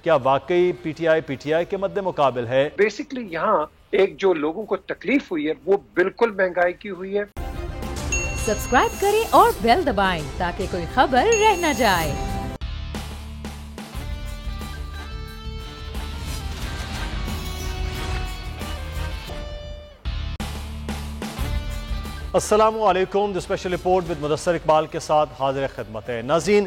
کیا واقعی P T I کے مد مقابل ہے؟ بیسکلی یہاں ایک جو لوگوں کو تکلیف ہوئی ہے وہ بالکل مہنگائی کی ہوئی ہے۔ سبسکرائب کریں اور بیل دبائیں تاکہ کوئی خبر رہ نہ جائے۔ السلام علیکم، the special report with Mudassar Iqbal کے ساتھ حاضر خدمت ہے۔ ناظرین،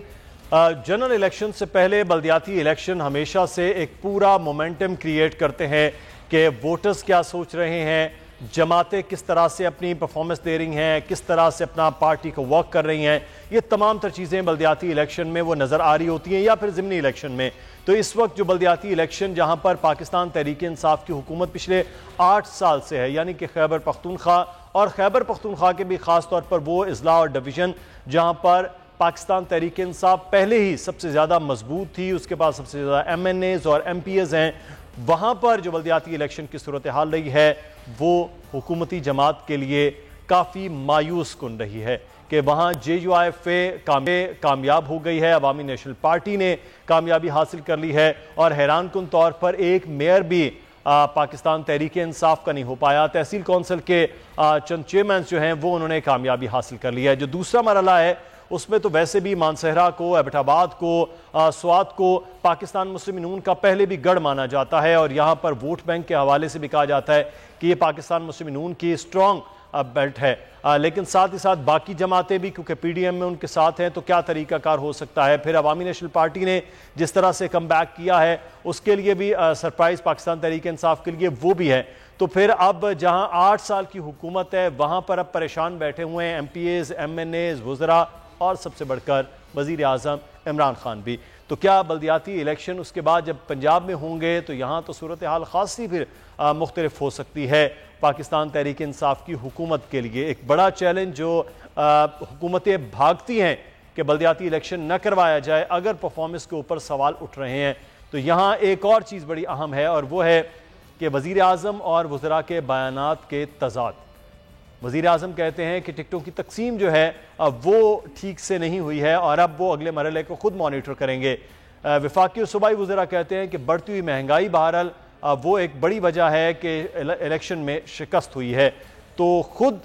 جنرل الیکشن سے پہلے بلدیاتی الیکشن ہمیشہ سے ایک پورا مومنٹم کریٹ کرتے ہیں کہ ووٹرز کیا سوچ رہے ہیں، جماعتیں کس طرح سے اپنی پرفارمنس دے رہی ہیں، کس طرح سے اپنا پارٹی کو ورک کر رہی ہیں، یہ تمام تر چیزیں بلدیاتی الیکشن میں وہ نظر آ رہی ہوتی ہیں یا پھر ضمنی الیکشن میں۔ تو اس وقت جو بلدیاتی الیکشن جہاں پر پاکستان تحریک انصاف کی حکومت پچھلے 8 سال سے ہے، یعنی کہ خیبر پختونخوا اور خیبر پختونخوا کے بھی خاص طور پر وہ اضلاع اور ڈویژن جہاں پر پاکستان تحریک انصاف پہلے ہی سب سے زیادہ مضبوط تھی، اس کے پاس سب سے زیادہ ایم این ایز اور ایم پی ایز ہیں، وہاں پر جو بلدیاتی الیکشن کی صورتحال رہی ہے وہ حکومتی جماعت کے لیے کافی مایوس کن رہی ہے کہ وہاں جے یو آئی ایف اے کامیاب ہو گئی ہے، عوامی نیشنل پارٹی نے کامیابی حاصل کر لی ہے، اور حیران کن طور پر ایک میئر بھی پاکستان تحریک انصاف کا نہیں ہو پایا۔ تحصیل کونسل کے چند چیئرمینز جو ہیں وہ انہوں نے کامیابی حاصل کر لی ہے۔ جو دوسرا مرحلہ ہے اس میں تو ویسے بھی مانسہرہ کو، ایبٹ آباد کو، سوات کو پاکستان مسلم نون کا پہلے بھی گڑھ مانا جاتا ہے، اور یہاں پر ووٹ بینک کے حوالے سے بھی کہا جاتا ہے کہ یہ پاکستان مسلم نون کی اسٹرانگ بیلٹ ہے، لیکن ساتھ ہی ساتھ باقی جماعتیں بھی کیونکہ پی ڈی ایم میں ان کے ساتھ ہیں تو کیا طریقہ کار ہو سکتا ہے۔ پھر عوامی نیشنل پارٹی نے جس طرح سے کم بیک کیا ہے اس کے لیے بھی سرپرائز پاکستان تحریک انصاف کے لیے وہ بھی ہے۔ تو پھر اب جہاں 8 سال کی حکومت ہے وہاں پر اب پریشان بیٹھے ہوئے ہیں MPAs, MNAs, وزراء اور سب سے بڑھ کر وزیر اعظم عمران خان بھی۔ تو کیا بلدیاتی الیکشن اس کے بعد جب پنجاب میں ہوں گے تو یہاں تو صورتحال خاصی پھر مختلف ہو سکتی ہے پاکستان تحریک انصاف کی حکومت کے لیے۔ ایک بڑا چیلنج جو حکومتیں بھاگتی ہیں کہ بلدیاتی الیکشن نہ کروایا جائے اگر پرفارمنس کے اوپر سوال اٹھ رہے ہیں، تو یہاں ایک اور چیز بڑی اہم ہے اور وہ ہے کہ وزیر اعظم اور وزراء کے بیانات کے تضاد۔ وزیر اعظم کہتے ہیں کہ ٹکٹوں کی تقسیم جو ہے وہ ٹھیک سے نہیں ہوئی ہے اور اب وہ اگلے مرحلے کو خود مانیٹر کریں گے۔ وفاقی اور صوبائی وزراء کہتے ہیں کہ بڑھتی ہوئی مہنگائی بہرحال وہ ایک بڑی وجہ ہے کہ الیکشن میں شکست ہوئی ہے۔ تو خود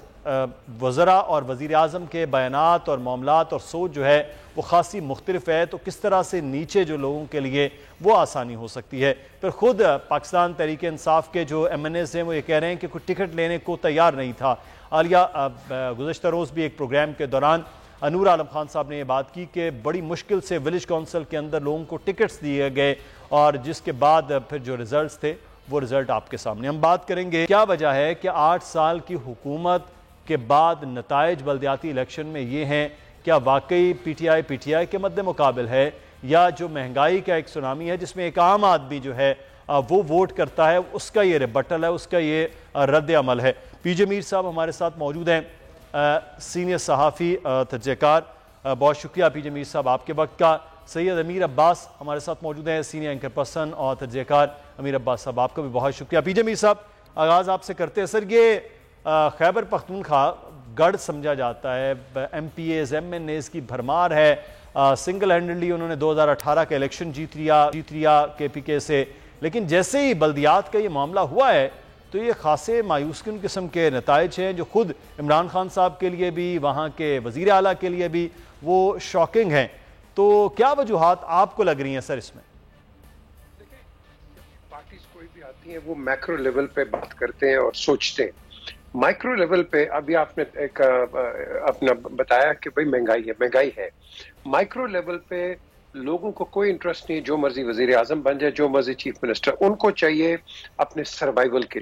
وزراء اور وزیر اعظم کے بیانات اور معاملات اور سوچ جو ہے وہ خاصی مختلف ہے، تو کس طرح سے نیچے جو لوگوں کے لیے وہ آسانی ہو سکتی ہے۔ پھر خود پاکستان تحریک انصاف کے جو ایم این ایز ہیں وہ یہ کہہ رہے ہیں کہ کوئی ٹکٹ لینے کو تیار نہیں تھا۔ حالیہ گزشتہ روز بھی ایک پروگرام کے دوران نور عالم خان صاحب نے یہ بات کی کہ بڑی مشکل سے ولیج کونسل کے اندر لوگوں کو ٹکٹس دیے گئے، اور جس کے بعد پھر جو ریزلٹس تھے وہ ریزلٹ آپ کے سامنے۔ ہم بات کریں گے کیا وجہ ہے کہ 8 سال کی حکومت کے بعد نتائج بلدیاتی الیکشن میں یہ ہیں، کیا واقعی پی ٹی آئی کے مد مقابل ہے، یا جو مہنگائی کا ایک سونامی ہے جس میں ایک عام آدمی جو ہے وہ ووٹ کرتا ہے اس کا یہ ریبٹل ہے، اس کا یہ رد عمل ہے۔ پی جے میر صاحب ہمارے ساتھ موجود ہیں، سینئر صحافی، تجزیہ کار۔ بہت شکریہ پی جے میر صاحب آپ کے وقت کا۔ سید امیر عباس ہمارے ساتھ موجود ہیں، سینئر اینکر پرسن اور تجزیہ کار۔ امیر عباس صاحب آپ کا بھی بہت شکریہ۔ پی جے میر صاحب آغاز آپ سے کرتے ہیں۔ سر، یہ خیبر پختونخوا گڑھ سمجھا جاتا ہے، MPAs, MNAs کی بھرمار ہے، سنگل ہینڈلی انہوں نے 2018 کا الیکشن جیت لیا کے پی کے سے، لیکن جیسے ہی بلدیات کا یہ معاملہ ہوا ہے تو یہ خاصے مایوس کن قسم کے نتائج ہیں جو خود عمران خان صاحب کے لیے بھی، وہاں کے وزیر اعلیٰ کے لیے بھی وہ شاکنگ ہیں۔ تو کیا وجوہات آپ کو لگ رہی ہیں سر اس میں؟ دیکھیں، پارٹیز کوئی بھی آتی ہیں وہ میکرو لیول پہ بات کرتے ہیں اور سوچتے ہیں۔ مائکرو لیول پہ ابھی آپ نے ایک اپنا بتایا کہ بھئی مہنگائی ہے۔ مائکرو لیول پہ لوگوں کو کوئی انٹرسٹ نہیں، جو مرضی وزیر اعظم بن جائے، جو مرضی چیف منسٹر، ان کو چاہیے اپنے سروائیول کے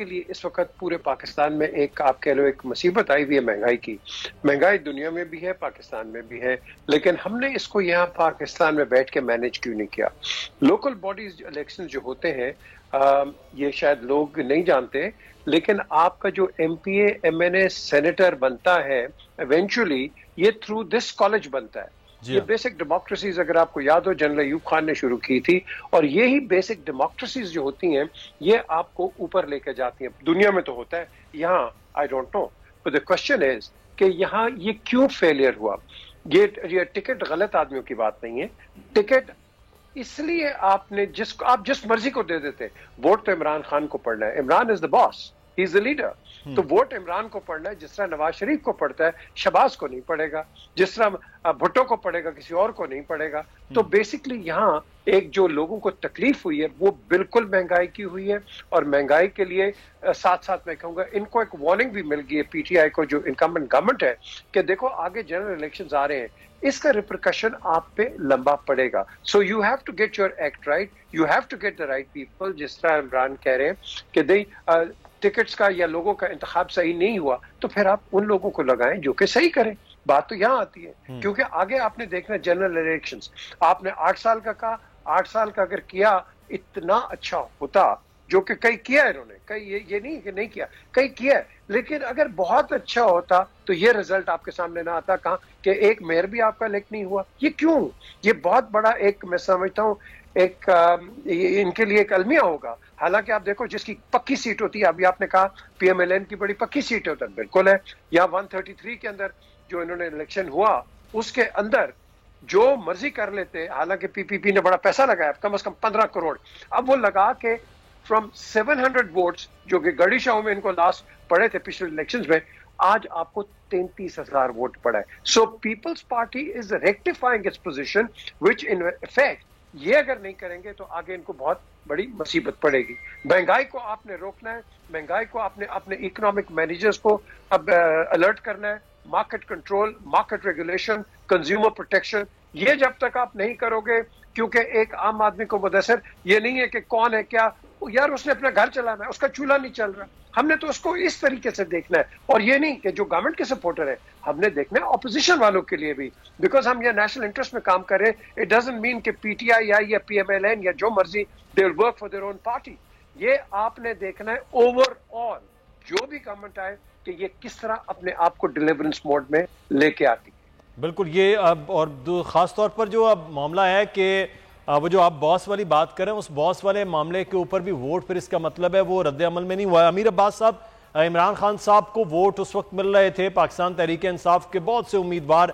لیے اس وقت پورے پاکستان میں ایک آپ کہہ لو ایک مصیبت آئی ہوئی ہے مہنگائی کی۔ مہنگائی دنیا میں بھی ہے، پاکستان میں بھی ہے، لیکن ہم نے اس کو یہاں پاکستان میں بیٹھ کے مینیج کیوں نہیں کیا؟ لوکل باڈیز الیکشن جو ہوتے ہیں یہ شاید لوگ نہیں جانتے، لیکن آپ کا جو ایم پی اے، ایم این اے، سینیٹر بنتا ہے ایونچولی یہ تھرو دس کالج بنتا ہے۔ یہ بیسک ڈیموکریسیز اگر آپ کو یاد ہو جنرل ایوب خان نے شروع کی تھی، اور یہی بیسک ڈیموکریسیز جو ہوتی ہیں یہ آپ کو اوپر لے کے جاتی ہیں۔ دنیا میں تو ہوتا ہے، یہاں I don't know, but the question is کہ یہاں یہ کیوں فیلئر ہوا؟ یہ ٹکٹ غلط آدمیوں کی بات نہیں ہے، ٹکٹ اس لیے آپ نے آپ جس مرضی کو دے دیتے, ووٹ تو عمران خان کو پڑنا ہے, عمران از دا باس, ہی از دا لیڈر, تو ووٹ عمران کو پڑنا ہے. جس طرح نواز شریف کو پڑتا ہے شہباز کو نہیں پڑے گا, جس طرح بھٹو کو پڑے گا کسی اور کو نہیں پڑے گا. تو بیسکلی یہاں ایک جو لوگوں کو تکلیف ہوئی ہے وہ بالکل مہنگائی کی ہوئی ہے, اور مہنگائی کے لیے ساتھ ساتھ میں کہوں گا ان کو ایک وارننگ بھی مل گئی ہے پی ٹی آئی کو جو انکمبنٹ گورنمنٹ ہے کہ دیکھو آگے جنرل الیکشنز آ رہے ہیں, اس کا ریپرکشن آپ پہ لمبا پڑے گا. So you have to get your act right, you have to get the right people. جس طرح عمران کہہ رہے ہیں کہ ٹکٹس کا یا لوگوں کا انتخاب صحیح نہیں ہوا تو پھر آپ ان لوگوں کو لگائیں جو کہ صحیح کریں. بات تو یہاں آتی ہے, کیونکہ آگے آپ نے دیکھنا جنرل الیکشنز, آپ نے 8 سال کا کہا, 8 سال کا اگر کیا اتنا اچھا ہوتا, جو کہ کئی کیا ہے انہوں نے, کئی یہ نہیں کہ نہیں کیا, کئی کیا ہے, لیکن اگر بہت اچھا ہوتا تو یہ رزلٹ آپ کے سامنے نہ آتا. کہاں کہ ایک میئر بھی آپ کا الیکٹ نہیں ہوا. یہ کیوں؟ یہ بہت بڑا ایک میں سمجھتا ہوں ایک ان کے لیے ایک المیہ ہوگا. حالانکہ آپ دیکھو جس کی پکی سیٹ ہوتی ہے, ابھی آپ نے کہا پی ایم ایل این کی بڑی پکی سیٹ ہوتا ہے, بالکل ہے. یا 133 کے اندر جو انہوں نے الیکشن ہوا اس کے اندر جو مرضی کر لیتے, حالانکہ پی پی پی نے بڑا پیسہ لگایا, کم از کم 15 کروڑ. اب وہ لگا کے فرام 700 ووٹس جو کہ گڑی شاہوں میں ان کو لاسٹ پڑے تھے پچھلے الیکشنز میں, آج آپ کو 33,000 ووٹ پڑا ہے. So Peoples Party is rectifying its position which in effect یہ اگر نہیں کریں گے تو آگے ان کو بہت بڑی مصیبت پڑے گی. مہنگائی کو آپ نے روکنا ہے, مہنگائی کو آپ نے اپنے اکنامک مینیجرز کو اب الرٹ کرنا ہے. Market control, market regulation, consumer protection, یہ جب تک آپ نہیں کرو گے, کیونکہ ایک عام آدمی کو مدثر یہ نہیں ہے کہ کون ہے کیا, یار اس نے اپنا گھر چلانا ہے, اس کا چولہا نہیں چل رہا, ہم نے تو اس کو اس طریقے سے دیکھنا ہے. اور یہ نہیں کہ جو گورنمنٹ کے سپورٹر ہیں, ہم نے دیکھنا ہے اپوزیشن والوں کے لیے بھی, بیکاز ہم یہ نیشنل انٹرسٹ میں کام کر رہے ہیں. اٹ ڈزنٹ مین کہ پی ٹی آئی یا پی ایم ایل این یا جو مرضی they will work for their own party. یہ آپ نے دیکھنا ہے اوور آل جو بھی گورنمنٹ آئے کہ یہ کس طرح اپنے آپ کو ڈیلیورنس موڈ میں لے کے آتی ہے. بالکل. یہ اب اور خاص طور پر جو اب معاملہ ہے کہ وہ جو آپ باس والی بات کریں, اس باس والے معاملے کے اوپر بھی ووٹ پھر اس کا مطلب ہے وہ رد عمل میں نہیں ہوا ہے. امیر عباس صاحب, عمران خان صاحب کو ووٹ اس وقت مل رہے تھے, پاکستان تحریک انصاف کے بہت سے امیدوار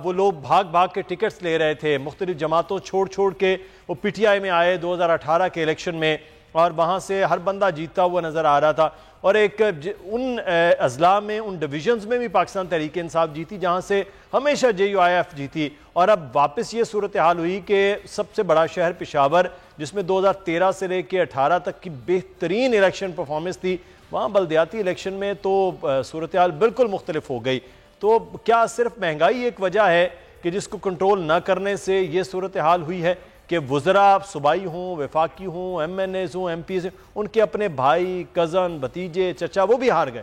وہ لوگ بھاگ بھاگ کے ٹکٹس لے رہے تھے, مختلف جماعتوں چھوڑ کے وہ پی ٹی آئی میں آئے 2018 کے الیکشن میں, اور وہاں سے ہر بندہ جیتتا ہوا نظر آ رہا تھا. اور ایک ان اضلاع میں, ان ڈویژنز میں بھی پاکستان تحریک انصاف جیتی جہاں سے ہمیشہ جے یو آئی ایف جیتی. اور اب واپس یہ صورتحال ہوئی کہ سب سے بڑا شہر پشاور, جس میں 2013 سے لے کے 18 تک کی بہترین الیکشن پرفارمنس تھی, وہاں بلدیاتی الیکشن میں تو صورتحال بالکل مختلف ہو گئی. تو کیا صرف مہنگائی ایک وجہ ہے کہ جس کو کنٹرول نہ کرنے سے یہ صورتحال ہوئی ہے کہ وزراء صوبائی ہوں, وفاقی ہوں, ایم این ایز ہوں, ایم پیز ہوں, ان کے اپنے بھائی, کزن, بھتیجے, چچا وہ بھی ہار گئے؟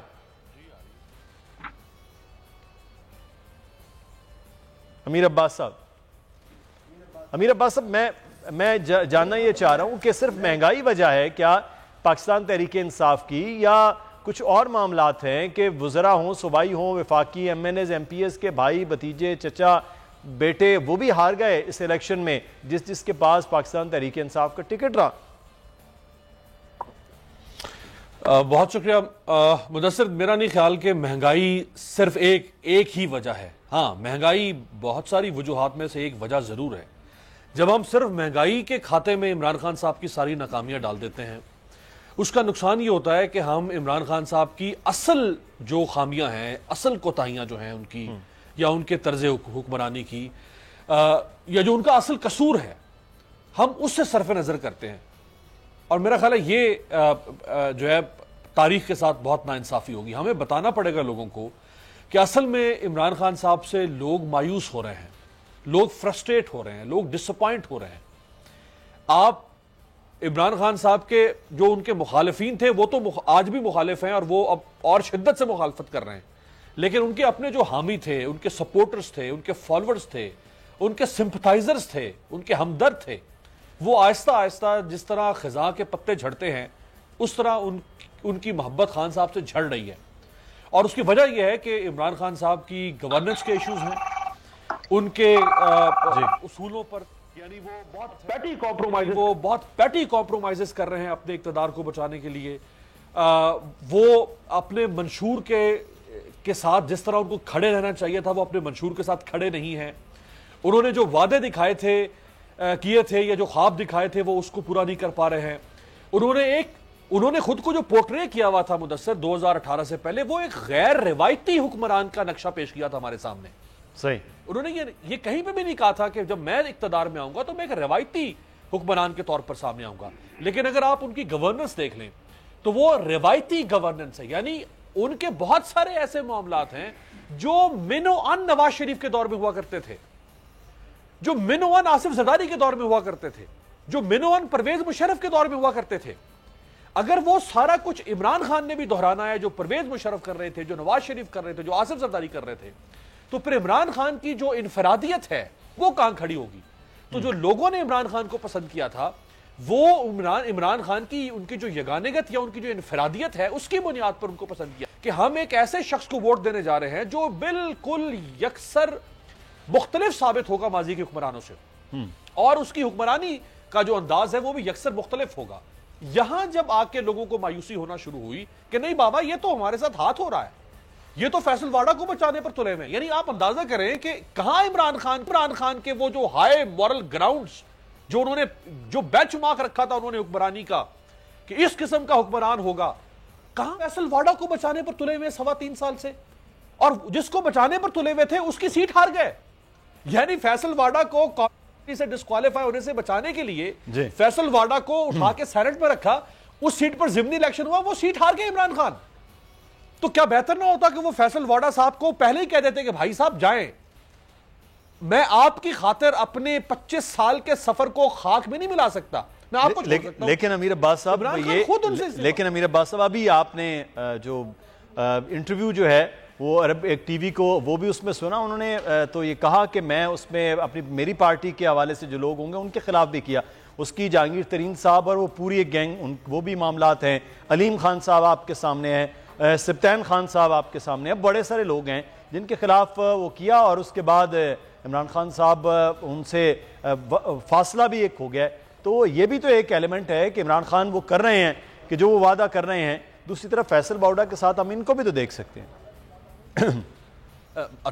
امیر عباس صاحب, میں جاننا یہ چاہ رہا ہوں کہ صرف مہنگائی وجہ ہے کیا پاکستان تحریک انصاف کی, یا کچھ اور معاملات ہیں کہ وزراء ہوں, صوبائی ہوں, وفاقی, MNAs, MPAs کے بھائی, بھتیجے, چچا, بیٹے وہ بھی ہار گئے اس الیکشن میں جس کے پاس پاکستان تحریک انصاف کا ٹکٹ رہا؟ بہت شکریہ مدثر. میرا نہیں خیال کہ مہنگائی صرف ایک ہی وجہ ہے. ہاں, مہنگائی بہت ساری وجوہات میں سے ایک وجہ ضرور ہے. جب ہم صرف مہنگائی کے کھاتے میں عمران خان صاحب کی ساری ناکامیاں ڈال دیتے ہیں, اس کا نقصان یہ ہوتا ہے کہ ہم عمران خان صاحب کی اصل جو خامیاں ہیں, اصل کوتاہیاں جو ہیں ان کی, یا ان کے طرز حکمرانی کی, یا جو ان کا اصل قصور ہے, ہم اس سے صرف نظر کرتے ہیں. اور میرا خیال ہے یہ جو ہے تاریخ کے ساتھ بہت ناانصافی ہوگی. ہمیں بتانا پڑے گا لوگوں کو کہ اصل میں عمران خان صاحب سے لوگ مایوس ہو رہے ہیں, لوگ فرسٹریٹ ہو رہے ہیں, لوگ ڈس اپوائنٹ ہو رہے ہیں. آپ عمران خان صاحب کے جو ان کے مخالفین تھے وہ تو آج بھی مخالف ہیں, اور وہ اب اور شدت سے مخالفت کر رہے ہیں, لیکن ان کے اپنے جو حامی تھے, ان کے سپورٹرز تھے, ان کے فالوورز تھے, ان کے سمپتھائزرز تھے, ان کے ہمدرد تھے, وہ آہستہ آہستہ جس طرح خزاں کے پتے جھڑتے ہیں اس طرح ان کی محبت خان صاحب سے جھڑ رہی ہے. اور اس کی وجہ یہ ہے کہ عمران خان صاحب کی گورننس کے ایشوز ہیں, ان کے اصولوں پر, یعنی وہ بہت پیٹی کمپرومائزز کر رہے ہیں اپنے اقتدار کو بچانے کے لیے. وہ اپنے منشور کے ساتھ جس طرح ان کو کھڑے رہنا چاہیے تھا وہ اپنے منشور کے ساتھ کھڑے نہیں ہیں. انہوں نے جو وعدے دکھائے تھے کیے تھے یا جو خواب دکھائے تھے وہ اس کو پورا نہیں کر پا رہے ہیں. انہوں نے خود کو جو پورٹرے کیا ہوا تھا مدثر 2018 سے پہلے، وہ ایک غیر روایتی حکمران کا نقشہ پیش کیا تھا ہمارے سامنے. صحیح. انہوں نے یہ کہیں پہ بھی نہیں کہا تھا کہ جب میں اقتدار میں آؤں گا تو میں ایک روایتی حکمران کے طور پر سامنے آؤں گا. لیکن اگر آپ ان کی گورننس دیکھ لیں تو وہ روایتی گورننس ہے. یعنی ان کے بہت سارے ایسے معاملات ہیں جو من و عن نواز شریف کے دور میں ہوا کرتے تھے، جو من و عن آصف زرداری کے دور میں ہوا کرتے تھے، جو من و عن پرویز مشرف کے دور میں ہوا کرتے تھے. اگر وہ سارا کچھ عمران خان نے بھی دہرانا ہے، جو پرویز مشرف کر رہے تھے، جو نواز شریف کر رہے تھے، جو آصف زرداری کر رہے تھے، تو پھر عمران خان کی جو انفرادیت ہے وہ کہاں کھڑی ہوگی؟ تو جو لوگوں نے عمران خان کو پسند کیا تھا وہ عمران خان کی ان کی جو یگانگت یا ان کی جو انفرادیت ہے اس کی بنیاد پر ان کو پسند کیا کہ ہم ایک ایسے شخص کو ووٹ دینے جا رہے ہیں جو بالکل یکسر مختلف ثابت ہوگا ماضی کے حکمرانوں سے، اور اس کی حکمرانی کا جو انداز ہے وہ بھی یکسر مختلف ہوگا. یہاں جب آ کے لوگوں کو مایوسی ہونا شروع ہوئی کہ نہیں بابا یہ تو ہمارے ساتھ ہاتھ ہو رہا ہے، یہ تو فیصل واڈا کو بچانے پر تلے ہوئے ہیں. یعنی آپ اندازہ کریں کہ کہاں عمران خان کے وہ جو ہائی مورل گراؤنڈز جو انہوں نے جو بینچ مارک رکھا تھا انہوں نے حکمرانی کا کہ اس قسم کا حکمران ہوگا، کہاں فیصل واڈا کو بچانے پر تلے ہوئے 3.25 سال سے، اور جس کو بچانے پر تلے ہوئے تھے اس کی سیٹ ہار گئے. یعنی فیصل واڈا کو سے ڈسکوالیفائی ہونے سے بچانے کے لیے فیصل واڈا کو اٹھا کے سینٹ میں رکھا، اس سیٹ پر ضمنی الیکشن ہوا، وہ سیٹ ہار گئے عمران خان. تو کیا بہتر نہ ہوتا کہ وہ فیصل واڈا صاحب کو پہلے ہی کہہ دیتے کہ بھائی صاحب جائیں، میں آپ کی خاطر اپنے 25 سال کے سفر کو خاک میں نہیں ملا سکتا، میں آپ کو چھوڑ سکتا ہوں. لیکن امیر عباس صاحب ابھی آپ نے جو انٹرویو جو ہے وہ عرب ایک ٹی وی کو وہ بھی اس میں سنا، انہوں نے تو یہ کہا کہ میں اس میں میری پارٹی کے حوالے سے جو لوگ ہوں گے ان کے خلاف بھی کیا. اس کی جہانگیر ترین صاحب اور وہ پوری ایک گینگ، وہ بھی معاملات ہیں. علیم خان صاحب آپ کے سامنے ہیں، سبطین خان صاحب آپ کے سامنے ہیں، بڑے سارے لوگ ہیں جن کے خلاف وہ کیا، اور اس کے بعد عمران خان صاحب ان سے فاصلہ بھی ایک ہو گیا. تو یہ بھی تو ایک ایلیمنٹ ہے کہ عمران خان وہ کر رہے ہیں کہ جو وہ وعدہ کر رہے ہیں. دوسری طرف فیصل واڈا کے ساتھ ہم ان کو بھی تو دیکھ سکتے ہیں.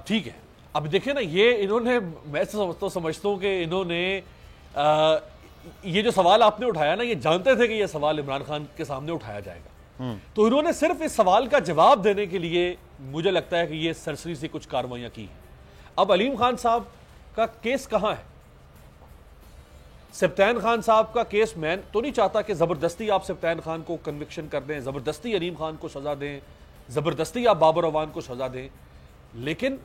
ٹھیک ہے، اب دیکھیں نا، یہ انہوں نے، میں سمجھتا ہوں کہ انہوں نے یہ جو سوال آپ نے اٹھایا نا، یہ جانتے تھے کہ یہ سوال عمران خان کے سامنے اٹھایا جائے گا، تو انہوں نے صرف اس سوال کا جواب دینے کے لیے مجھے لگتا ہے کہ یہ سرسری سے کچھ کاروائیاں کی ہیں. اب علیم خان صاحب کا کیس کہاں ہے؟ سبطین خان صاحب کا کیس میں تو نہیں چاہتا کہ زبردستی آپ سبطین خان کو کنوکشن کر دیں، زبردستی علیم خان کو سزا دیں، زبردستی آپ بابر اعوان کو سزا دیں، لیکن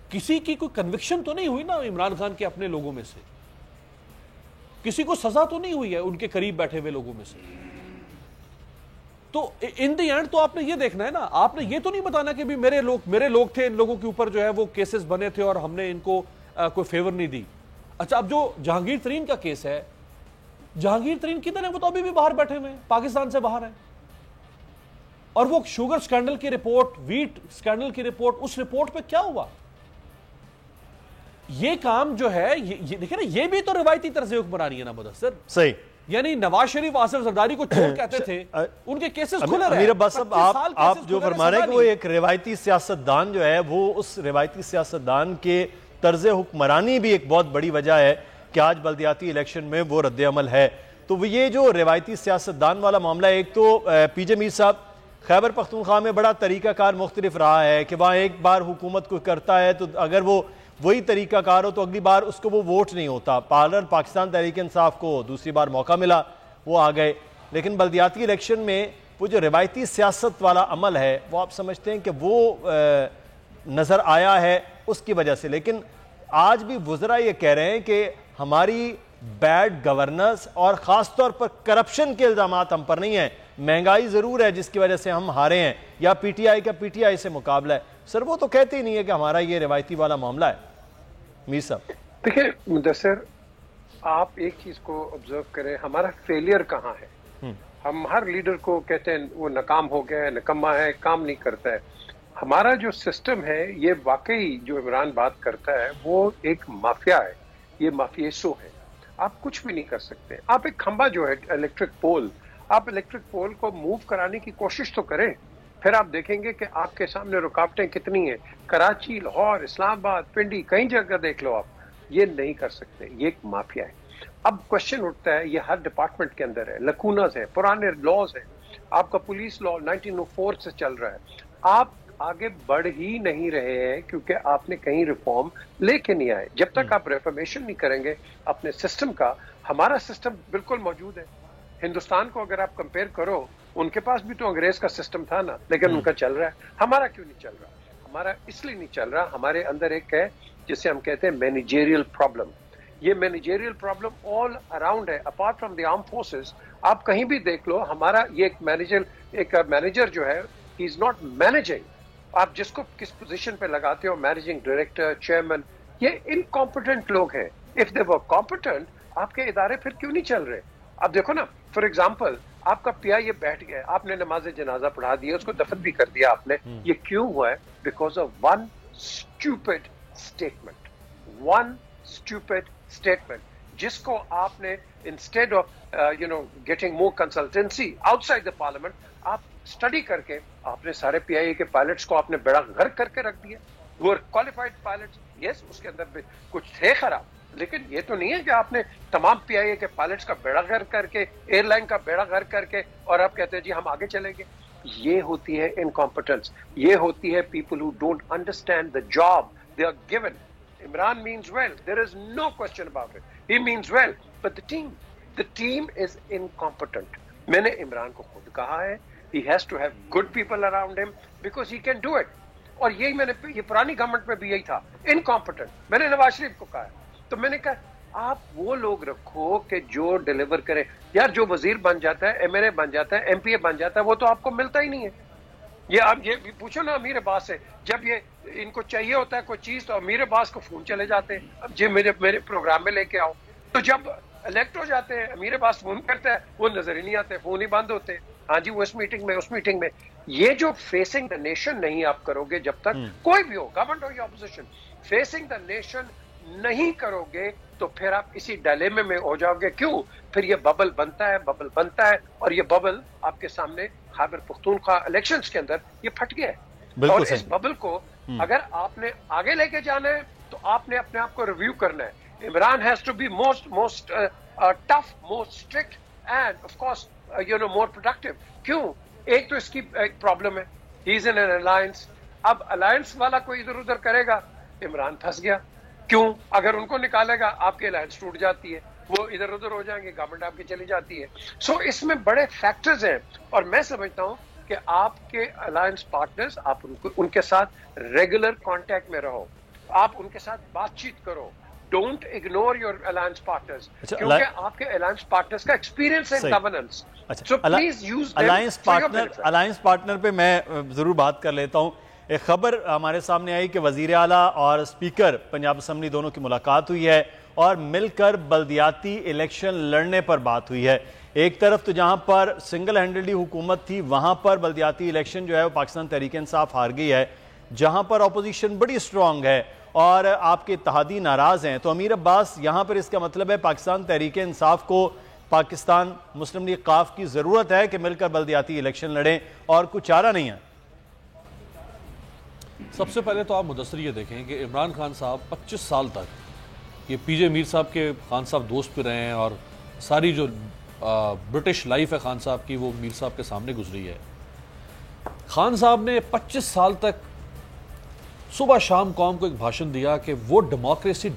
کسی کی کوئی کنوکشن تو نہیں ہوئی نا عمران خان کے اپنے لوگوں میں سے، کسی کو سزا تو نہیں ہوئی ہے ان کے قریب بیٹھے ہوئے لوگوں میں سے. تو ان دی اینڈ تو آپ نے یہ دیکھنا ہے نا، آپ نے یہ تو نہیں بتانا کہ بھی میرے لوگ تھے، ان لوگوں کے اوپر جو ہے وہ کیسز بنے تھے اور ہم نے ان کو کوئی فیور نہیں دی. اچھا، اب جو جہانگیر ترین کا کیس ہے، جہانگیر ترین کدھر ہے؟ وہ تو ابھی بھی باہر بیٹھے ہوئے ہیں، پاکستان سے باہر ہیں. اور وہ شوگر سکینڈل کی رپورٹ، ویٹ سکینڈل کی رپورٹ، اس رپورٹ پہ کیا ہوا؟ یہ کام جو ہے یہ دیکھیں نا، یہ بھی تو روایتی طرز حکمرانی ہے نا مدثر. صحیح. یعنی نواز شریف آصف زرداری کو چور کہتے تھے، ان کے کیسز کھلے رہے. امیر عباس صاحب، آپ جو فرما رہے ہیں کہ وہ ایک روایتی سیاستدان جو ہے، وہ اس روایتی سیاستدان کے طرز حکمرانی بھی ایک بہت بڑی وجہ ہے کہ آج بلدیاتی الیکشن میں وہ رد عمل ہے. تو وہ یہ جو روایتی سیاستدان والا معاملہ ہے، ایک تو پی جے میر صاحب خیبر پختونخوا میں بڑا طریقہ کار مختلف رہا ہے کہ وہاں ایک بار حکومت کو کرتا ہے تو اگر وہ وہی طریقہ کار ہو تو اگلی بار اس کو وہ ووٹ نہیں ہوتا. پاکستان تحریک انصاف کو دوسری بار موقع ملا، وہ آ گئے. لیکن بلدیاتی الیکشن میں وہ جو روایتی سیاست والا عمل ہے وہ آپ سمجھتے ہیں کہ وہ نظر آیا ہے اس کی وجہ سے. لیکن آج بھی وزراء یہ کہہ رہے ہیں کہ ہماری بیڈ گورننس اور خاص طور پر کرپشن کے الزامات ہم پر نہیں ہیں، مہنگائی ضرور ہے جس کی وجہ سے ہم ہارے ہیں، یا پی ٹی آئی کا پی ٹی آئی سے مقابلہ ہے. سر وہ تو کہتے ہی نہیں ہے کہ ہمارا یہ روایتی والا معاملہ ہے. میر صاحب دیکھیں مدثر، آپ ایک چیز کو آبزرو کریں، ہمارا فیلئر کہاں ہے. ہم ہر لیڈر کو کہتے ہیں وہ ناکام ہو گیا ہے، نکما ہے، کام نہیں کرتا ہے. ہمارا جو سسٹم ہے یہ واقعی جو عمران بات کرتا ہے وہ ایک مافیا ہے، یہ مافیسو ہے. آپ کچھ بھی نہیں کر سکتے. آپ ایک کھمبا جو ہے الیکٹرک پول، آپ الیکٹرک پول کو موو کرانے کی کوشش تو کریں، پھر آپ دیکھیں گے کہ آپ کے سامنے رکاوٹیں کتنی ہیں. کراچی، لاہور، اسلام آباد، پنڈی، کئی جگہ دیکھ لو آپ. یہ نہیں کر سکتے, یہ ایک مافیا ہے. اب کوشچن اٹھتا ہے, یہ ہر ڈپارٹمنٹ کے اندر ہے, لکوناز ہیں, پرانے لاز ہیں. آپ کا پولیس لا 1904 سے چل رہا ہے, آپ آگے بڑھ ہی نہیں رہے ہیں کیونکہ آپ نے کہیں ریفارم لے کے نہیں آئے. جب تک آپ ریفارمیشن نہیں کریں گے اپنے سسٹم کا, ہمارا سسٹم بالکل موجود ہے. ہندوستان کو اگر آپ کمپیئر کرو, ان کے پاس بھی تو انگریز کا سسٹم تھا نا, لیکن ان کا چل رہا ہے. ہمارا کیوں نہیں چل رہا؟ ہمارا اس لیے نہیں چل رہا, ہمارے اندر ایک ہے جسے ہم کہتے ہیں مینیجریل پرابلم. یہ مینیجریل پرابلم آل اراؤنڈ ہے, apart from the arm forces. آپ کہیں بھی دیکھ لو, ہمارا یہ ایک مینیجر جو ہے, ہی از ناٹ مینیجنگ. آپ جس کو کس پوزیشن پہ لگاتے ہو, مینیجنگ ڈائریکٹر, چیئرمین, یہ انکمپیٹنٹ لوگ ہیں. اف دے ور کمپیٹنٹ, آپ کے ادارے پھر کیوں نہیں چل رہے؟ اب دیکھو نا, فار ایگزامپل آپ کا پی آئی اے بیٹھ گیا, آپ نے نماز جنازہ پڑھا دیا, اس کو دفن بھی کر دیا آپ نے. یہ کیوں ہوا ہے؟ Because of one stupid statement. One stupid statement جس کو آپ نے instead of getting more consultancy out side the parliament, آپ اسٹڈی کر کے آپ نے سارے پی آئی اے کے پائلٹس کو آپ نے بیڑا غرق کر کے رکھ دیا. وہ کوالیفائڈ پائلٹس, یس اس کے اندر بھی کچھ تھے خراب, لیکن یہ تو نہیں ہے کہ آپ نے تمام پی آئی اے کے پائلٹس کا بیڑا غرق کر کے, ایئر لائن کا بیڑا غرق کر کے, اور آپ کہتے ہیں جی ہم آگے چلیں گے. یہ ہوتی ہے انکمپیٹنس, یہ ہوتی ہے people who don't understand the job they are given. Imran means well, there is no question about it. He means well, but the team is incompetent. میں نے عمران کو خود کہا ہے, he has to have good people around him because he can do it. اور یہی میں نے, یہ پرانی گورنمنٹ میں بھی یہی تھا, incompetent. میں نے نواز شریف کو کہا ہے, تو میں نے کہا آپ وہ لوگ رکھو کہ جو ڈیلیور کریں. یار جو وزیر بن جاتا ہے, ایم ایل اے بن جاتا ہے, ایم پی اے بن جاتا ہے, وہ تو آپ کو ملتا ہی نہیں ہے. یہ آپ یہ پوچھو نا امیر عباس سے, جب یہ ان کو چاہیے ہوتا ہے کوئی چیز تو امیر عباس کو فون چلے جاتے ہیں, اب جی میرے پروگرام میں لے کے آؤ. تو جب الیکٹ ہو جاتے ہیں, امیر عباس فون کرتا ہے, وہ نظر ہی نہیں آتے, فون ہی بند ہوتے ہیں. ہاں جی وہ اس میٹنگ میں, اس میٹنگ میں. یہ جو فیسنگ دا نیشن نہیں آپ کرو گے, جب تک کوئی بھی ہو, گورنمنٹ ہو یا اپوزیشن, فیسنگ دا نیشن نہیں کرو گے تو پھر آپ اسی ڈائلیما میں ہو جاؤ گے. کیوں؟ پھر یہ ببل بنتا ہے, اور یہ ببل آپ کے سامنے خیبر پختونخوا الیکشنز کے اندر یہ پھٹ گیا ہے. اور اس ببل کو اگر آپ نے آگے لے کے جانا ہے تو آپ نے اپنے آپ کو ریویو کرنا ہے. Imran has to be most tough, most strict and of course more productive. کیوں؟ ایک تو اس کی ایک پرابلم ہے, he is in an alliance. اب الائنس والا کوئی ادھر ادھر کرے گا, عمران پھنس گیا. کیوں؟ اگر ان کو نکالے گا آپ کی الائنس ٹوٹ جاتی ہے, وہ ادھر ادھر ہو جائیں گے, گورنمنٹ آپ کی چلی جاتی ہے. سو اس میں بڑے فیکٹرز ہیں, اور میں سمجھتا ہوں کہ آپ کے الائنس پارٹنرز, آپ ان کے ساتھ ریگولر کانٹیکٹ میں رہو, آپ ان کے ساتھ بات چیت کرو. Don't ignore your alliance partners, کیونکہ آپ کے الائنس پارٹنرز کا ایکسپیرینس ہے governance. So please use alliance partner پہ میں ضرور بات کر لیتا ہوں. ایک خبر ہمارے سامنے آئی کہ وزیر اعلیٰ اور اسپیکر پنجاب اسمبلی دونوں کی ملاقات ہوئی ہے اور مل کر بلدیاتی الیکشن لڑنے پر بات ہوئی ہے. ایک طرف تو جہاں پر سنگل ہینڈڈلی حکومت تھی وہاں پر بلدیاتی الیکشن جو ہے وہ پاکستان تحریک انصاف ہار گئی ہے, جہاں پر اپوزیشن بڑی سٹرونگ ہے اور آپ کے اتحادی ناراض ہیں. تو امیر عباس, یہاں پر اس کا مطلب ہے پاکستان تحریک انصاف کو پاکستان مسلم لیگ قاف کی ضرورت ہے کہ مل کر بلدیاتی الیکشن لڑیں اور کچھ چارہ نہیں ہے. سب سے پہلے تو آپ مدثر یہ دیکھیں کہ عمران خان صاحب 25 سال تک یہ پی جے میر صاحب کے خان صاحب دوست پہ رہے ہیں, اور ساری جو برٹش لائف ہے خان صاحب کی وہ میر صاحب کے سامنے گزری ہے. خان صاحب نے 25 سال تک صبح شام قوم کو ایک بھاشن دیا کہ وہ ڈیموکریسی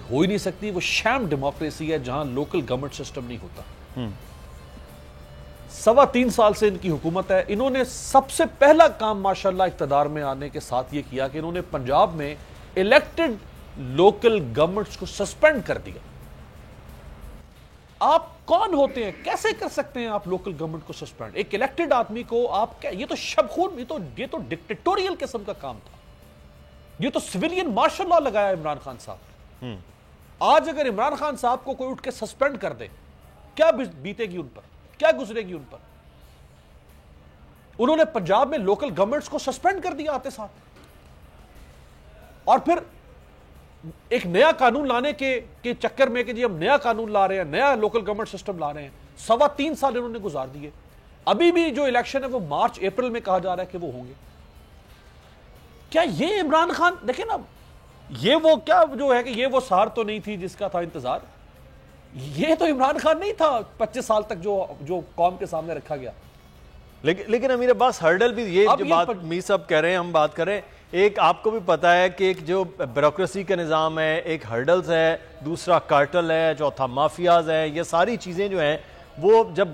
ہو ہی نہیں سکتی, وہ شام ڈیموکریسی ہے جہاں لوکل گورنمنٹ سسٹم نہیں ہوتا. 3.25 سال سے ان کی حکومت ہے. انہوں نے سب سے پہلا کام ماشاءاللہ اقتدار میں آنے کے ساتھ یہ کیا کہ انہوں نے پنجاب میں الیکٹڈ لوکل گورنمنٹس کو سسپینڈ کر دیا. آپ کون ہوتے ہیں, کیسے کر سکتے ہیں آپ لوکل گورنمنٹ کو سسپینڈ؟ ایک الیکٹڈ آدمی کو آپ, یہ تو شبخون, یہ تو ڈکٹیٹوریل قسم کا کام تھا. یہ تو سویلین مارشل لا لگایا عمران خان صاحب. آج اگر عمران خان صاحب کو کوئی اٹھ کے سسپینڈ کر دے, کیا بیتے گی ان پر, کیا گزرے گی ان پر؟ انہوں نے پنجاب میں لوکل گورنمنٹس کو سسپینڈ کر دیا آتے ساتھ, اور پھر ایک نیا قانون لانے کے چکر میں کہ جی ہم نیا قانون لا رہے ہیں, نیا لوکل گورنمنٹ سسٹم لا رہے ہیں. 3.25 سال انہوں نے گزار دیے. ابھی بھی جو الیکشن ہے وہ مارچ اپریل میں کہا جا رہا ہے کہ وہ ہوں گے. کیا یہ عمران خان, دیکھیں نا, یہ وہ کیا جو ہے کہ یہ وہ سار تو نہیں تھی جس کا تھا انتظار. یہ تو عمران خان نہیں تھا 25 سال تک جو قوم کے سامنے رکھا گیا. لیکن امیر عباس ہرڈل بھی یہ جو بات میر صاحب کہہ رہے ہیں ہم بات کریں, ایک آپ کو بھی پتا ہے کہ ایک جو بیوروکریسی کا نظام ہے, ایک ہرڈلز ہے, دوسرا کارٹل ہے, چوتھا مافیاز ہیں. یہ ساری چیزیں جو ہیں وہ جب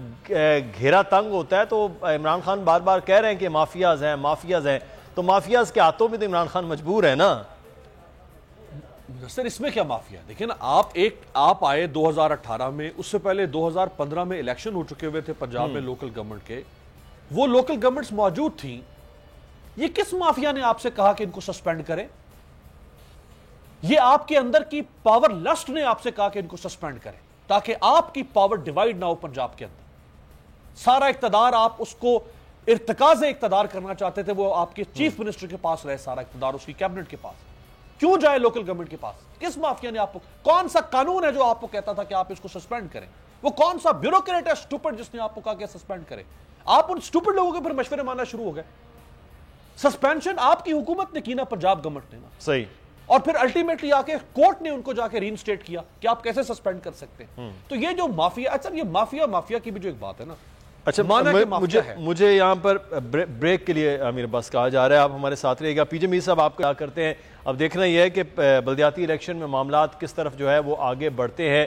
گھیرا تنگ ہوتا ہے تو عمران خان بار بار کہہ رہے ہیں کہ مافیاز ہیں, تو مافیاز کے ہاتھوں میں تو عمران خان مجبور ہے نا. سر اس میں کیا مافیا؟ دیکھیں نا, آپ آئے 2018 میں, اس سے پہلے 2015 میں الیکشن ہو چکے ہوئے تھے پنجاب میں لوکل گورنمنٹ کے. وہ لوکل گورنمنٹس موجود تھیں. یہ کس مافیا نے آپ سے کہا کہ ان کو سسپینڈ کریں؟ یہ آپ کے اندر کی پاور لسٹ نے آپ سے کہا کہ ان کو سسپینڈ کریں تاکہ آپ کی پاور ڈیوائیڈ نہ ہو پنجاب کے اندر. سارا اقتدار آپ اس کو ارتکاز اقتدار کرنا چاہتے تھے, وہ آپ کے چیف منسٹر کے پاس رہے سارا اقتدار, اس کی کیبنٹ کے پاس. کیوں جائے لوکل گورنمنٹ کے پاس؟ کس مافیا نے آپ کو, کون سا قانون ہے جو آپ کو کہتا تھا کہ آپ اس کو سسپینڈ کریں؟ وہ کون سا بیوروکریٹ ہے سٹوپڈ جس نے آپ کو کہا کہ سسپینڈ کریں؟ آپ ان سٹوپڈ لوگوں کے پھر مشورے ماننا شروع ہو گئے. سسپینشن آپ کی حکومت نے کی نا, پنجاب گورنمنٹ نے نا. صحیح. اور پھر الٹیمیٹلی آ کے کورٹ نے ان کو جا کے ری انسٹیٹ کیا کہ آپ کیسے سسپینڈ کر سکتے ہیں. تو یہ جو مافیا, اچھا یہ مافیا کی بھی جو ایک بات ہے نا. اچھا مجھے یہاں پر بریک کے لیے امیر عباس کہا جا رہا ہے, آپ ہمارے ساتھ رہیے گا. پی جے میر صاحب آپ کیا کرتے ہیں؟ اب دیکھنا یہ ہے کہ بلدیاتی الیکشن میں معاملات کس طرف جو ہے وہ آگے بڑھتے ہیں.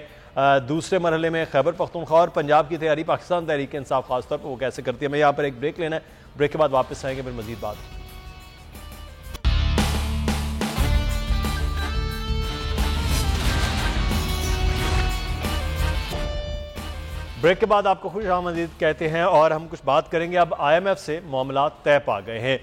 دوسرے مرحلے میں خیبر پختونخوا اور پنجاب کی تیاری پاکستان تحریک انصاف خاص طور پر وہ کیسے کرتی ہے. میں یہاں پر ایک بریک لینا ہے, بریک کے بعد واپس آئیں گے پھر مزید بات. بریک کے بعد آپ کو خوش آمدید کہتے ہیں اور ہم کچھ بات کریں گے. اب آئی ایم ایف سے معاملات طے پا گئے ہیں.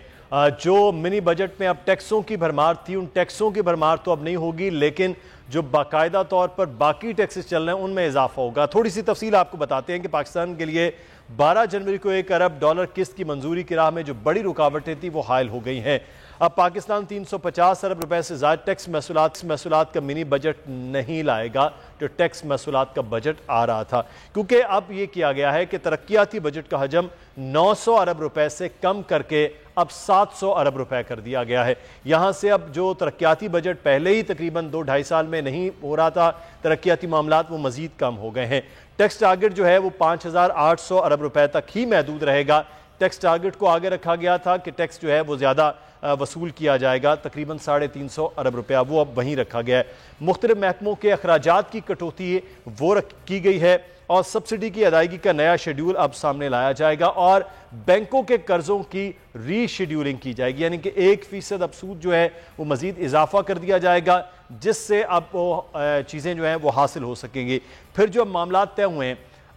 جو منی بجٹ میں اب ٹیکسوں کی بھرمار تھی, ان ٹیکسوں کی بھرمار تو اب نہیں ہوگی, لیکن جو باقاعدہ طور پر باقی ٹیکسز چل رہے ہیں ان میں اضافہ ہوگا. تھوڑی سی تفصیل آپ کو بتاتے ہیں کہ پاکستان کے لیے 12 جنوری کو $1 ارب قسط کی منظوری کی راہ میں جو بڑی رکاوٹیں تھیں وہ حائل ہو گئی ہیں. اب پاکستان 350 ارب روپے سے زائد ٹیکس محصولات کا منی بجٹ نہیں لائے گا جو ٹیکس محصولات کا بجٹ آ رہا تھا, کیونکہ اب یہ کیا گیا ہے کہ ترقیاتی بجٹ کا حجم 900 ارب روپے سے کم کر کے اب 700 ارب روپے کر دیا گیا ہے. یہاں سے اب جو ترقیاتی بجٹ پہلے ہی تقریباً 2-2.5 سال میں نہیں ہو رہا تھا, ترقیاتی معاملات وہ مزید کم ہو گئے ہیں. ٹیکس ٹارگٹ جو ہے وہ 5800 ارب روپے تک ہی محدود رہے گا. ٹیکس ٹارگٹ کو آگے رکھا گیا تھا کہ ٹیکس جو ہے وہ زیادہ وصول کیا جائے گا, تقریباً 350 ارب روپے, وہ اب وہیں رکھا گیا ہے. مختلف محکموں کے اخراجات کی کٹوتی وہ کی گئی ہے اور سبسڈی کی ادائیگی کا نیا شیڈول اب سامنے لایا جائے گا اور بینکوں کے قرضوں کی ری شیڈیولنگ کی جائے گی, یعنی کہ 1% اب سود جو ہے وہ مزید اضافہ کر دیا جائے گا, جس سے اب وہ چیزیں جو ہیں وہ حاصل ہو سکیں گی. پھر جو معاملات طے ہوئے ہیں,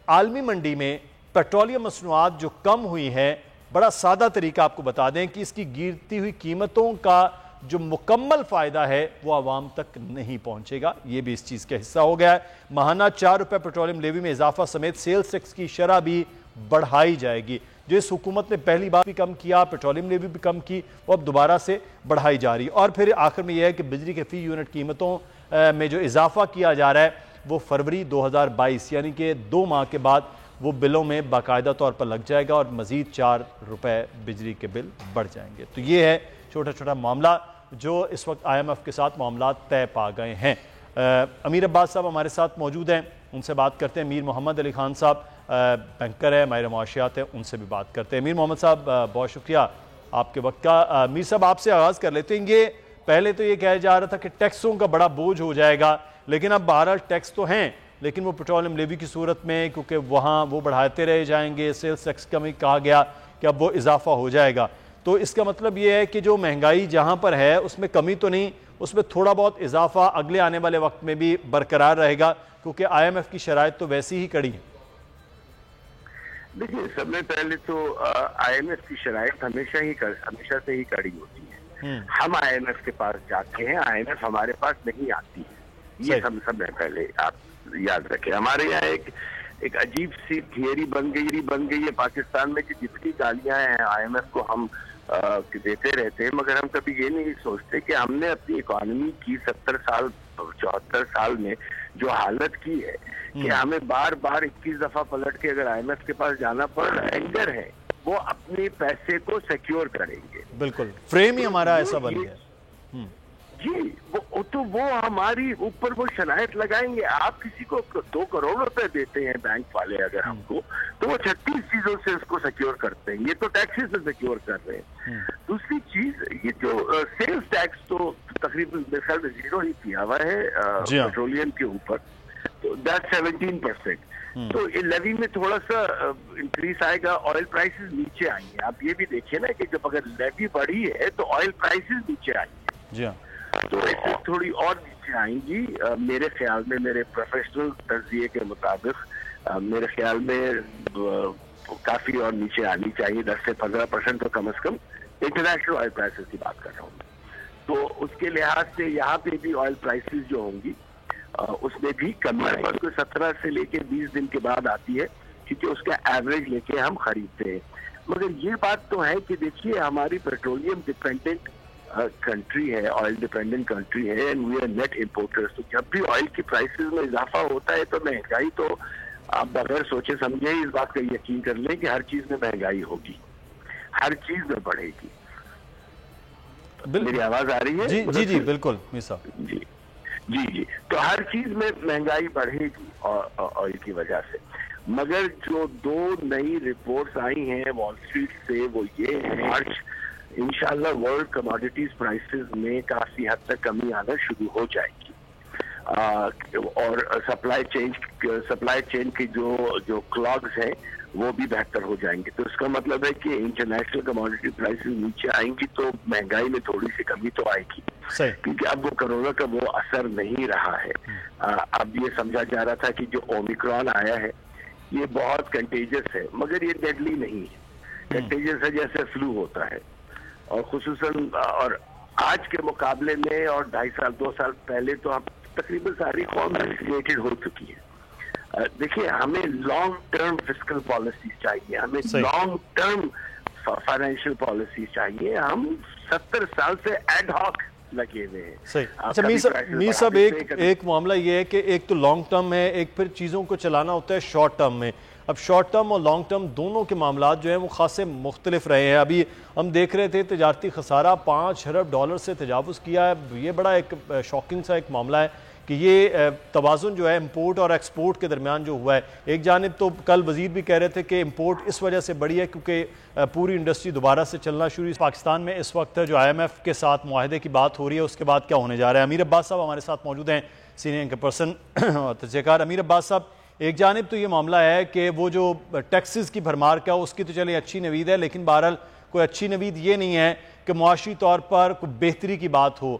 عالمی منڈی میں پیٹرولیم مصنوعات جو کم ہوئی ہیں, بڑا سادہ طریقہ آپ کو بتا دیں کہ اس کی گرتی ہوئی قیمتوں کا جو مکمل فائدہ ہے وہ عوام تک نہیں پہنچے گا, یہ بھی اس چیز کا حصہ ہو گیا ہے. ماہانہ 4 روپے پیٹرولیم لیوی میں اضافہ سمیت سیلز ٹیکس کی شرح بھی بڑھائی جائے گی, جو اس حکومت نے پہلی بار بھی کم کیا, پیٹرولیم لیوی بھی کم کی, وہ اب دوبارہ سے بڑھائی جا رہی. اور پھر آخر میں یہ ہے کہ بجلی کے فی یونٹ قیمتوں میں جو اضافہ کیا جا رہا ہے وہ فروری 2022 یعنی کہ 2 ماہ کے بعد وہ بلوں میں باقاعدہ طور پر لگ جائے گا اور مزید 4 روپے بجلی کے بل بڑھ جائیں گے. تو یہ ہے چھوٹا چھوٹا معاملہ جو اس وقت آئی ایم ایف کے ساتھ معاملات طے پا گئے ہیں. امیر عباس صاحب ہمارے ساتھ موجود ہیں, ان سے بات کرتے ہیں. میر محمد علی خان صاحب بینکر ہے, ماہر معاشیات ہے, ان سے بھی بات کرتے ہیں. میر محمد صاحب بہت شکریہ آپ کے وقت کا. میر صاحب آپ سے آغاز کر لیتے ہیں. یہ پہلے تو یہ کہا جا رہا تھا کہ ٹیکسوں کا بڑا بوجھ ہو جائے گا, لیکن اب بہرحال ٹیکس تو ہیں, لیکن وہ پیٹرولیم لیوی کی صورت میں کیونکہ وہاں وہ بڑھاتے رہے جائیں گے. سیلز ٹیکس کا بھی کہا گیا کہ اب وہ اضافہ ہو جائے گا. تو اس کا مطلب یہ ہے کہ جو مہنگائی جہاں پر ہے اس میں کمی تو نہیں, اس میں تھوڑا بہت اضافہ اگلے آنے والے وقت میں بھی برقرار رہے گا, کیونکہ آئی ایم ایف کی شرائط تو ویسی ہی کڑی ہیں. دیکھیے سب سے پہلے تو آئی ایم ایف کی شرائط ہمیشہ سے ہی کڑی ہوتی ہے. ہم آئی ایم ایف کے پاس جاتے ہیں, آئی ایم ایف ہمارے پاس نہیں آتی ہے. یہ سب سے پہلے آپ یاد رکھیں. ہمارے یہاں ایک عجیب سی تھیوری بن گئی ہے پاکستان میں کہ جتنی گالیاں ہیں آئی ایم ایف کو ہم دیتے رہتے ہیں, مگر ہم کبھی یہ نہیں سوچتے کہ ہم نے اپنی اکانومی کی 74 سال میں جو حالت کی ہے کہ ہمیں بار 21 دفعہ پلٹ کے اگر آئی ایم ایف کے پاس جانا پڑ رہا ہے, اینگر ہے وہ اپنے پیسے کو سیکیور کریں گے. بالکل فریم ہی ہمارا ایسا بن گیا. جی وہ ہماری اوپر وہ شرائط لگائیں گے. آپ کسی کو 2 کروڑ روپے دیتے ہیں بینک والے اگر ہم کو, تو وہ 36 چیزوں سے اس کو سیکیور کرتے ہیں. یہ تو ٹیکسز سے سیکیور کر رہے ہیں. دوسری چیز, یہ جو سیلز ٹیکس تو تقریباً میرے خیال میں 0 ہی کیا ہوا ہے پیٹرولیم کے اوپر, تو دیٹ 17%. تو یہ لیوی میں تھوڑا سا انکریز آئے گا, آئل پرائسز نیچے آئیں گے. آپ یہ بھی دیکھیے نا کہ جب اگر لیوی بڑھی ہے تو آئل پرائسز نیچے آئیں گے. جی ہاں, تو اس سے تھوڑی اور نیچے آئیں گی میرے خیال میں. میرے پروفیشنل تجزیے کے مطابق میرے خیال میں کافی اور نیچے آنی چاہیے, 10 سے 15% تو کم از کم. انٹرنیشنل آئل پرائسز کی بات کر رہا ہوں. تو اس کے لحاظ سے یہاں پہ بھی آئل پرائسز جو ہوں گی اس میں بھی کمی آئے گی. 17 سے لے کے 20 دن کے بعد آتی ہے, کیونکہ اس کا ایوریج لے کے ہم خریدتے ہیں. مگر یہ بات تو ہے کہ دیکھیے ہماری پیٹرولیم ڈیپینڈنٹ کنٹری ہے, آئل ڈیپینڈنٹ کنٹری ہے, and we are net importers. تو جب بھی آئل کی پرائسز میں اضافہ ہوتا ہے تو مہنگائی تو آپ بغیر سوچے سمجھے اس بات کا یقین کر لیں کہ ہر چیز میں مہنگائی ہوگی, ہر چیز میں بڑھے گی. میری آواز آ رہی ہے؟ جی جی بالکل میر صاحب. جی جی جی تو ہر چیز میں مہنگائی بڑھے گی آئل کی وجہ سے. مگر جو 2 نئی رپورٹس آئی ہیں وال اسٹریٹ سے وہ یہ ہے, مارچ انشاءاللہ ورلڈ کموڈیٹیز پرائسز میں کافی حد تک کمی آنا شروع ہو جائے گی, اور سپلائی چین کی جو کلاگز ہیں وہ بھی بہتر ہو جائیں گے. تو اس کا مطلب ہے کہ انٹرنیشنل کموڈیٹی پرائسز نیچے آئیں گی تو مہنگائی میں تھوڑی سی کمی تو آئے گی, کیونکہ اب وہ کرونا کا وہ اثر نہیں رہا ہے. اب یہ سمجھا جا رہا تھا کہ جو اومیکرون آیا ہے یہ بہت کنٹیجس ہے, مگر یہ ڈیڈلی نہیں ہے. کنٹیجس ہے جیسے فلو ہوتا ہے, اور خصوصاً اور آج کے مقابلے میں اور 2.5 سال پہلے تو ہم تقریباً ساری قوم ویکسینیٹڈ ہو چکی ہے. دیکھیے ہمیں لانگ ٹرم فسکل پالیسیز چاہیے, ہمیں لانگ ٹرم فائنینشیل پالیسیز چاہیے. ہم 70 سال سے ایڈ ہاک لگے ہوئے ہیں. صحیح. اچھا میر صاحب ایک معاملہ یہ ہے کہ ایک تو لانگ ٹرم ہے, ایک پھر چیزوں کو چلانا ہوتا ہے شارٹ ٹرم میں. اب شارٹ ٹرم اور لانگ ٹرم دونوں کے معاملات جو ہیں وہ خاصے مختلف رہے ہیں. ابھی ہم دیکھ رہے تھے تجارتی خسارہ $5 ارب سے تجاوز کیا ہے. یہ بڑا ایک شاکنگ سا ایک معاملہ ہے کہ یہ توازن جو ہے امپورٹ اور ایکسپورٹ کے درمیان جو ہوا ہے. ایک جانب تو کل وزیر بھی کہہ رہے تھے کہ امپورٹ اس وجہ سے بڑی ہے کیونکہ پوری انڈسٹری دوبارہ سے چلنا شروع. پاکستان میں اس وقت جو IMF کے ساتھ معاہدے کی بات ہو رہی ہے اس کے بعد کیا ہونے جا رہا ہے. امیر عباس صاحب ہمارے ساتھ موجود ہیں, سینئر پرسن اور تجزیہ کار. امیر عباس صاحب, ایک جانب تو یہ معاملہ ہے کہ وہ جو ٹیکسز کی بھرمار کا اس کی تو چلیں اچھی نوید ہے, لیکن بہرحال کوئی اچھی نوید یہ نہیں ہے کہ معاشی طور پر کوئی بہتری کی بات ہو.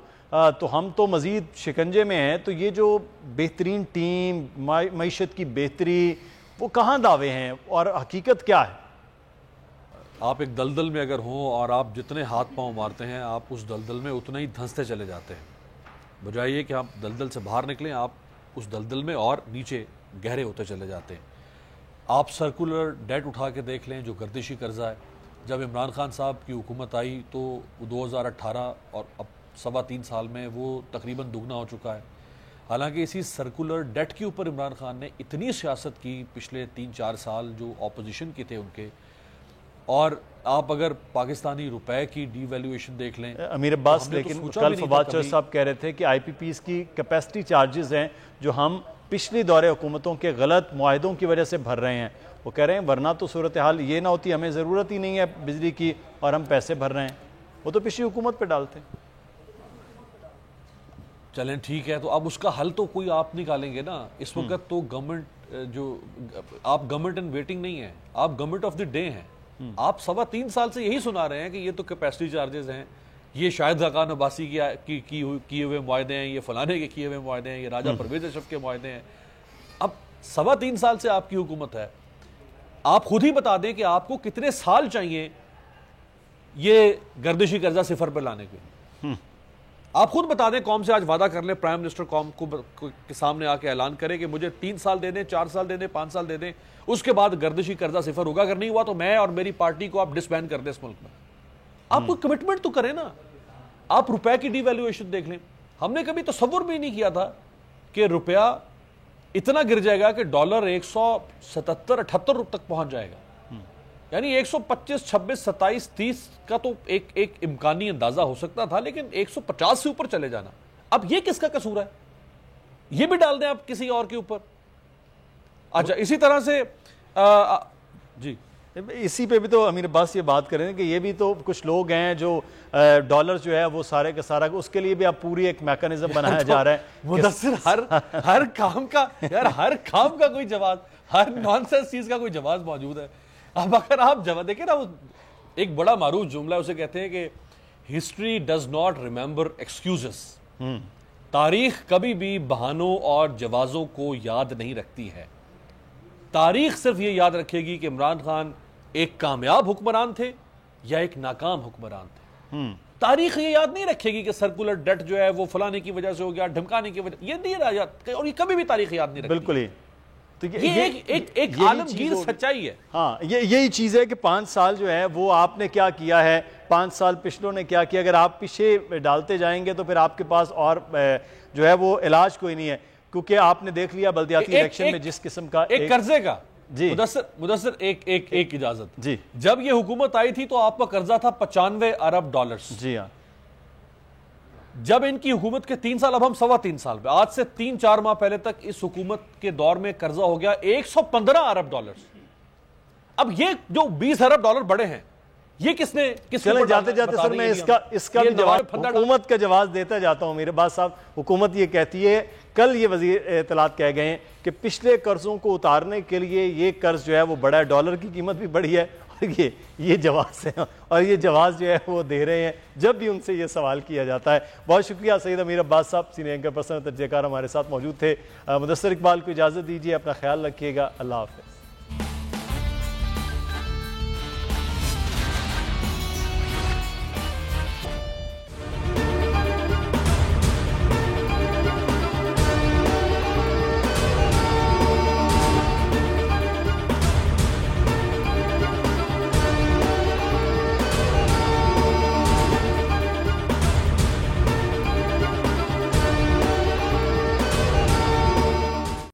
تو ہم تو مزید شکنجے میں ہیں. تو یہ جو بہترین ٹیم, معیشت کی بہتری, وہ کہاں دعوے ہیں اور حقیقت کیا ہے؟ آپ ایک دلدل میں اگر ہوں اور آپ جتنے ہاتھ پاؤں مارتے ہیں آپ اس دلدل میں اتنا ہی دھنستے چلے جاتے ہیں. بجائے یہ کہ آپ دلدل سے باہر نکلیں, آپ اس دلدل میں اور نیچے گہرے ہوتے چلے جاتے ہیں. آپ سرکولر ڈیٹ اٹھا کے دیکھ لیں جو گردشی قرضہ ہے. جب عمران خان صاحب کی حکومت آئی تو 2018 اور اب 3.25 سال میں وہ تقریباً دگنا ہو چکا ہے. حالانکہ اسی سرکولر ڈیٹ کے اوپر عمران خان نے اتنی سیاست کی پچھلے 3-4 سال جو اپوزیشن کے تھے ان کے. اور آپ اگر پاکستانی روپے کی ڈی ویلیویشن دیکھ لیں امیر عباس, لیکن کل فواد چودھری صاحب کہہ رہے تھے کہ IPPs کی کیپیسٹی چارجز ہیں جو ہم پچھلی دور حکومتوں کے غلط معاہدوں کی وجہ سے بھر رہے ہیں. وہ کہہ رہے ہیں ورنہ تو صورتحال یہ نہ ہوتی, ہمیں ضرورت ہی نہیں ہے بجلی کی اور ہم پیسے بھر رہے ہیں. وہ تو پچھلی حکومت پہ ڈالتے ہیں. چلیں ٹھیک ہے, تو اب اس کا حل تو کوئی آپ نکالیں گے نا. اس وقت تو گورنمنٹ جو آپ گورنمنٹ ان ویٹنگ نہیں ہیں, آپ گورنمنٹ آف دی ڈے ہیں. آپ 3.25 سال سے یہی سنا رہے ہیں کہ یہ تو کیپیسٹی چارجز ہیں, یہ شاہد خاقان عباسی کی کیے ہوئے معاہدے ہیں, یہ فلانے کے کیے ہوئے معاہدے ہیں, یہ راجہ پرویز اشرف کے معاہدے ہیں. اب 3.25 سال سے آپ کی حکومت ہے, آپ خود ہی بتا دیں کہ آپ کو کتنے سال چاہیے یہ گردشی قرضہ صفر پہ لانے کے. آپ خود بتا دیں, قوم سے آج وعدہ کر لیں, پرائم منسٹر قوم کو کے سامنے آ کے اعلان کرے کہ مجھے 3 سال دے دیں, 4 سال دے دیں, 5 سال دے دیں, اس کے بعد گردشی قرضہ صفر ہوگا. اگر نہیں ہوا تو میں اور میری پارٹی کو آپ ڈسبینڈ کر دیں اس ملک میں. آپ کو کمٹمنٹ تو کریں نا. آپ روپے کی ڈی ویلیویشن دیکھ لیں. ہم نے کبھی تصور بھی نہیں کیا تھا کہ روپیہ اتنا گر جائے گا کہ $177-78 تک پہنچ جائے گا. یعنی 125 26 27 30 کا تو ایک امکانی اندازہ ہو سکتا تھا، لیکن 150 سے اوپر چلے جانا، اب یہ کس کا قصور ہے؟ یہ بھی ڈال دیں آپ کسی اور کے اوپر۔ اچھا اسی طرح سے جی اسی پہ بھی تو امیر عباس یہ بات کریں کہ یہ بھی تو کچھ لوگ ہیں جو ڈالر جو ہے وہ سارے کا سارا، اس کے لیے بھی اب پوری ایک میکانزم بنایا جا رہا ہے۔ مدثر ہر کام کا یار، ہر کام کا کوئی جواز، ہر نانسنس چیز کا کوئی جواز موجود ہے۔ اب اگر آپ جواب دیکھیں نا، ایک بڑا معروف جملہ اسے کہتے ہیں کہ history does not remember excuses, تاریخ کبھی بھی بہانوں اور جوازوں کو یاد نہیں رکھتی ہے۔ تاریخ صرف یہ یاد رکھے گی کہ عمران خان ایک کامیاب حکمران تھے یا ایک ناکام حکمران تھے۔ تاریخ یہ یاد نہیں رکھے گی کہ سرکولر ڈیٹ جو ہے وہ فلانے کی وجہ سے ہو گیا، دھمکانے کی وجہ، یہ نہیں یاد، اور یہ کبھی بھی تاریخ یاد نہیں رکھتی۔ بالکل ہی، تو یہ ایک عالمگیر سچائی ہے۔ ہاں یہی چیز ہے کہ 5 سال جو ہے وہ آپ نے کیا کیا ہے، 5 سال پچھلوں نے کیا کیا، اگر آپ پیچھے ڈالتے جائیں گے تو پھر آپ کے پاس اور جو ہے وہ علاج کوئی نہیں ہے، کیونکہ آپ نے دیکھ لیا بلدیاتی الیکشن میں جس قسم کا ایک قرضے کا جی مدثر ایک اجازت، جی جب یہ حکومت آئی تھی تو آپ کا قرضہ تھا 95 ارب ڈالرز۔ جی ہاں، جب ان کی حکومت کے 3 سال، اب ہم 3.25 سال پہ، آج سے 3-4 ماہ پہلے تک اس حکومت کے دور میں قرضہ ہو گیا 115 ارب ڈالرز۔ اب یہ جو 20 ارب ڈالر بڑے ہیں، یہ کس نے چلیں جاتے جاتے سر میں اس کا بھی جواب حکومت کا جواز دیتا جاتا ہوں میرے باز صاحب۔ حکومت یہ کہتی ہے، کل یہ وزیر اطلاعات کہہ گئے ہیں کہ پچھلے قرضوں کو اتارنے کے لیے یہ قرض جو ہے وہ بڑا ہے، ڈالر کی قیمت بھی بڑی ہے، اور یہ جواز ہے، اور یہ جواز جو ہے وہ دے رہے ہیں جب بھی ان سے یہ سوال کیا جاتا ہے۔ بہت شکریہ سید امیر عباس صاحب، سینئر اینکر پرسن تجزیہ کار ہمارے ساتھ موجود تھے۔ مدثر اقبال کو اجازت دیجیے، اپنا خیال رکھیے گا، اللہ حافظ۔